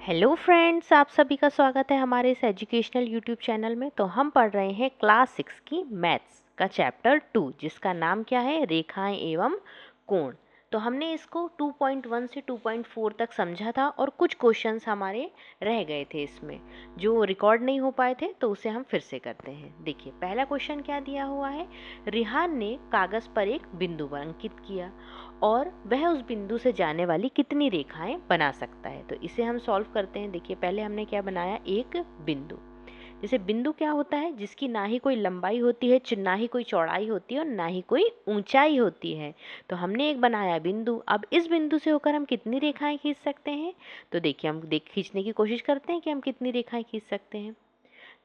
Hello friends, आप सभी का स्वागत है हमारे इस एजुकेशनल यूट्यूब चैनल में। तो हम पढ़ रहे हैं क्लास 6 की मैथ्स का चैप्टर 2, जिसका नाम क्या है, रेखाएं एवं कोण। तो हमने इसको 2.1 से 2.4 तक समझा था और कुछ क्वेश्चंस हमारे रह गए थे इसमें जो रिकॉर्ड नहीं हो पाए थे, तो उसे हम फिर से करते हैं। देखिए, पहला क्वेश्चन क्या दिया हुआ है। रिहान ने कागज़ पर एक बिंदु अंकित किया और वह उस बिंदु से जाने वाली कितनी रेखाएं बना सकता है। तो इसे हम सॉल्व करते हैं। देखिए, पहले हमने क्या बनाया, एक बिंदु। जैसे बिंदु क्या होता है, जिसकी ना ही कोई लंबाई होती है, ना ही कोई चौड़ाई होती है और ना ही कोई ऊंचाई होती है। तो हमने एक बनाया बिंदु। अब इस बिंदु से होकर हम कितनी रेखाएं खींच सकते हैं। तो देखिए, हम खींचने की कोशिश करते हैं कि हम कितनी रेखाएं खींच सकते हैं।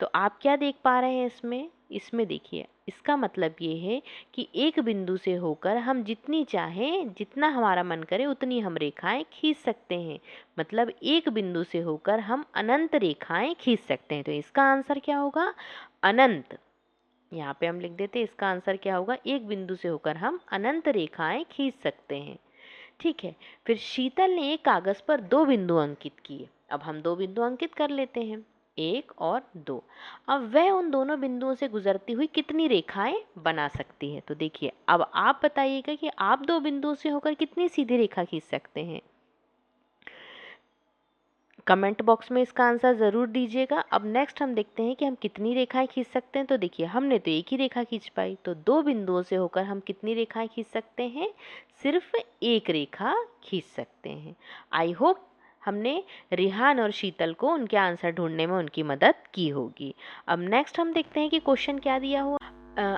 तो आप क्या देख पा रहे हैं इसमें इसमें देखिए, इसका मतलब ये है कि एक बिंदु से होकर हम जितनी चाहें, जितना हमारा मन करे, उतनी हम रेखाएं खींच सकते हैं। मतलब एक बिंदु से होकर हम अनंत रेखाएं खींच सकते हैं। तो इसका आंसर क्या होगा, अनंत। यहाँ पे हम लिख देते हैं, इसका आंसर क्या होगा, एक बिंदु से होकर हम अनंत रेखाएं खींच सकते हैं। ठीक है। फिर शीतल ने एक कागज पर दो बिंदु अंकित किए। अब हम दो बिंदु अंकित कर लेते हैं, एक और दो। अब वह उन दोनों बिंदुओं से गुजरती हुई कितनी रेखाएं बना सकती है। तो देखिए, अब आप बताइएगा कि आप दो बिंदुओं से होकर कितनी सीधी रेखा खींच सकते हैं। कमेंट बॉक्स में इसका आंसर ज़रूर दीजिएगा। अब नेक्स्ट हम देखते हैं कि हम कितनी रेखाएं खींच सकते हैं। तो देखिए, हमने तो एक ही रेखा खींच पाई, तो दो बिंदुओं से होकर हम कितनी रेखाएं खींच सकते हैं, सिर्फ एक रेखा खींच सकते हैं। आई होप हमने रिहान और शीतल को उनके आंसर ढूंढने में उनकी मदद की होगी। अब नेक्स्ट हम देखते हैं कि क्वेश्चन क्या दिया हुआ।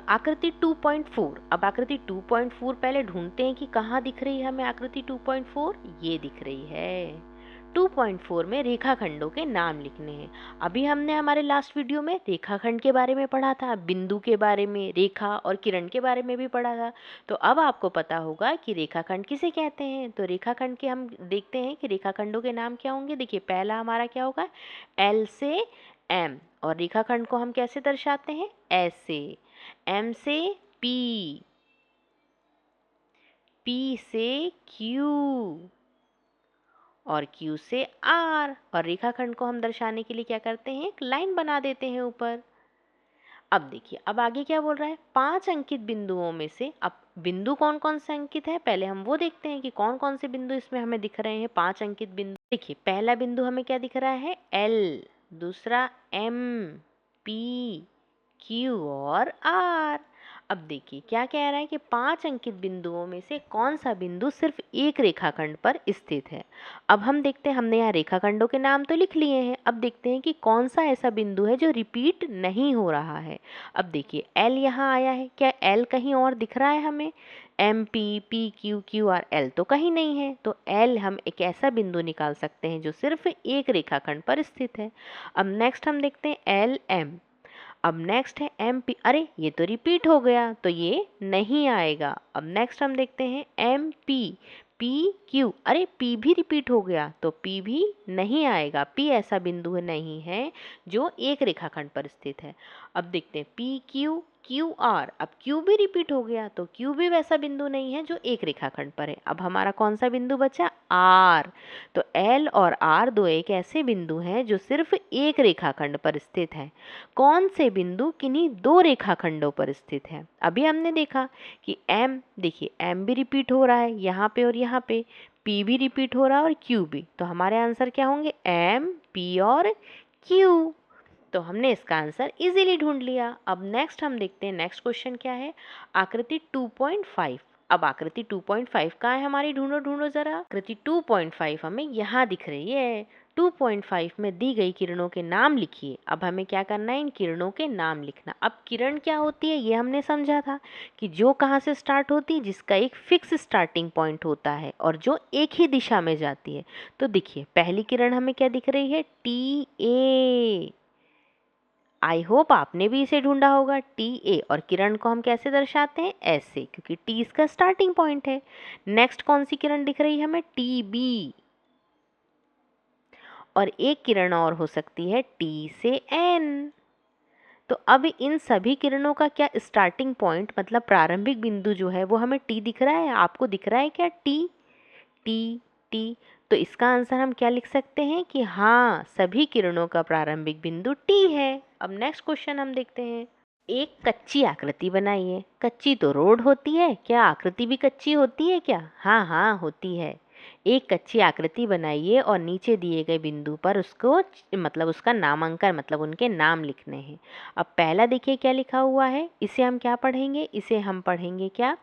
आकृति 2.4। अब आकृति 2.4 पहले ढूंढते हैं कि कहाँ दिख रही है हमें आकृति 2.4। ये दिख रही है। 2.4 में रेखाखंडों के नाम लिखने हैं। अभी हमने हमारे लास्ट वीडियो में रेखाखंड के बारे में पढ़ा था, बिंदु के बारे में, रेखा और किरण के बारे में भी पढ़ा था। तो अब आपको पता होगा कि रेखाखंड किसे कहते हैं। तो रेखाखंड के हम देखते हैं कि रेखाखंडों के नाम क्या होंगे। देखिए, पहला हमारा क्या होगा, एल से एम। और रेखाखंड को हम कैसे दर्शाते हैं, ऐसे। एम से पी, पी से क्यू और Q से R। और रेखाखंड को हम दर्शाने के लिए क्या करते हैं, एक लाइन बना देते हैं ऊपर। अब देखिए, अब आगे क्या बोल रहा है, 5 अंकित बिंदुओं में से। अब बिंदु कौन कौन से अंकित है, पहले हम वो देखते हैं कि कौन कौन से बिंदु इसमें हमें दिख रहे हैं, 5 अंकित बिंदु। देखिए, पहला बिंदु हमें क्या दिख रहा है, L। दूसरा M, P, Q और R। अब देखिए, क्या कह रहा है कि 5 अंकित बिंदुओं में से कौन सा बिंदु सिर्फ एक रेखाखंड पर स्थित है। अब हम देखते हैं, हमने यहाँ रेखाखंडों के नाम तो लिख लिए हैं। अब देखते हैं कि कौन सा ऐसा बिंदु है जो रिपीट नहीं हो रहा है। अब देखिए, L यहाँ आया है, क्या L कहीं और दिख रहा है हमें, M, P, P, Q, Q और L तो कहीं नहीं है। तो L हम एक ऐसा बिंदु निकाल सकते हैं जो सिर्फ एक रेखाखंड पर स्थित है। अब नेक्स्ट हम देखते हैं L, M। अब नेक्स्ट है एम पी, अरे ये तो रिपीट हो गया, तो ये नहीं आएगा। अब नेक्स्ट हम देखते हैं एम पी, पी क्यू, अरे पी भी रिपीट हो गया, तो पी भी नहीं आएगा। पी ऐसा बिंदु नहीं है जो एक रेखाखंड पर स्थित है। अब देखते हैं पी क्यू, क्यू आर। अब क्यू भी रिपीट हो गया, तो क्यू भी वैसा बिंदु नहीं है जो एक रेखाखंड पर है। अब हमारा कौन सा बिंदु बचा, आर। तो एल और आर दो एक ऐसे बिंदु हैं जो सिर्फ एक रेखाखंड पर स्थित है। कौन से बिंदु किन्हीं दो रेखाखंडों पर स्थित है। अभी हमने देखा कि एम, देखिए एम भी रिपीट हो रहा है यहाँ पे और यहाँ पे, पी भी रिपीट हो रहा है और क्यू भी। तो हमारे आंसर क्या होंगे, एम, पी और क्यू। तो हमने इसका आंसर इजीली ढूंढ लिया। अब नेक्स्ट हम देखते हैं, नेक्स्ट क्वेश्चन क्या है, आकृति 2.5। अब आकृति 2.5 कहाँ है हमारी, ढूंढो ढूंढो जरा। आकृति 2.5 हमें यहाँ दिख रही है। 2.5 में दी गई किरणों के नाम लिखिए। अब हमें क्या करना है, इन किरणों के नाम लिखना। अब किरण क्या होती है ये हमने समझा था कि जो कहाँ से स्टार्ट होती है, जिसका एक फिक्स स्टार्टिंग पॉइंट होता है और जो एक ही दिशा में जाती है। तो देखिए, पहली किरण हमें क्या दिख रही है, टी ए। आई होप आपने भी इसे ढूंढा होगा, टी ए। और किरण को हम कैसे दर्शाते हैं, ऐसे, क्योंकि टी इसका स्टार्टिंग पॉइंट है। नेक्स्ट कौन सी किरण दिख रही है हमें, टी बी। और एक किरण और हो सकती है टी से एन। तो अब इन सभी किरणों का क्या स्टार्टिंग पॉइंट, मतलब प्रारंभिक बिंदु जो है वो हमें टी दिख रहा है। आपको दिख रहा है क्या, टी टी टी। तो इसका आंसर हम क्या लिख सकते हैं कि हाँ, सभी किरणों का प्रारंभिक बिंदु टी है। अब नेक्स्ट क्वेश्चन हम देखते हैं। एक कच्ची आकृति बनाइए। कच्ची तो रोड होती है, क्या आकृति भी कच्ची होती है क्या? हाँ हाँ, होती है। एक कच्ची आकृति बनाइए और नीचे दिए गए बिंदु पर उसको मतलब उसका नामांकन मतलब उनके नाम लिखने हैं। अब पहला देखिए क्या लिखा हुआ है, इसे हम क्या पढ़ेंगे? इसे हम पढ़ेंगे क्या?